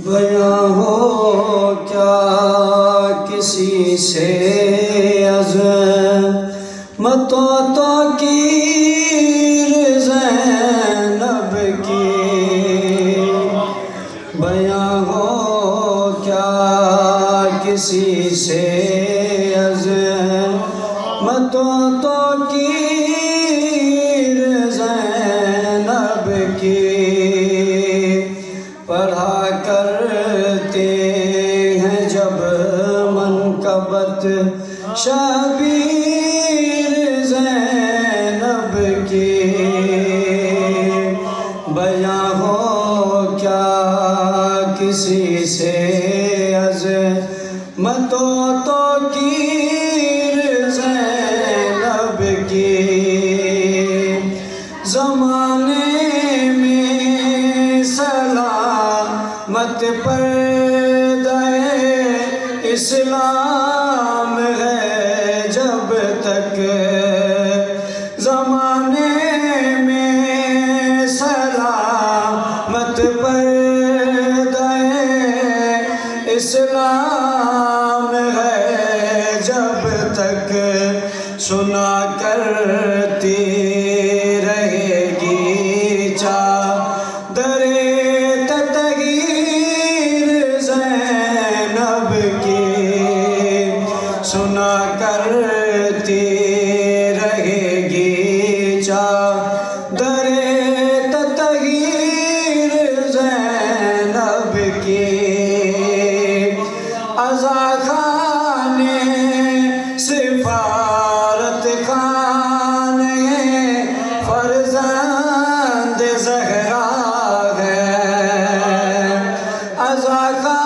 بیاں ہو کیا کسی سے عظمتوں تو کی زینب کی، بیاں ہو کیا کسی سے عظمتوں تو کی زینب کی، پڑھا کرتے ہیں جب منقبت شبیر زینب کی، بیاں ہو کیا کسی سے عظمتوں تو کی زینب کی، زمانے میں سلامت پردہ اسلام ہے جب تک، زمانے میں سلامت پردہ اسلام ہے جب تک، سنا کرتی رہے گی چادر تطہیر زینب کی، سنا کرتی رہے گی چادر تطہیر زینب کی، عزا خانے سفارت خانے فرزند زہرا ہے، عزا خانے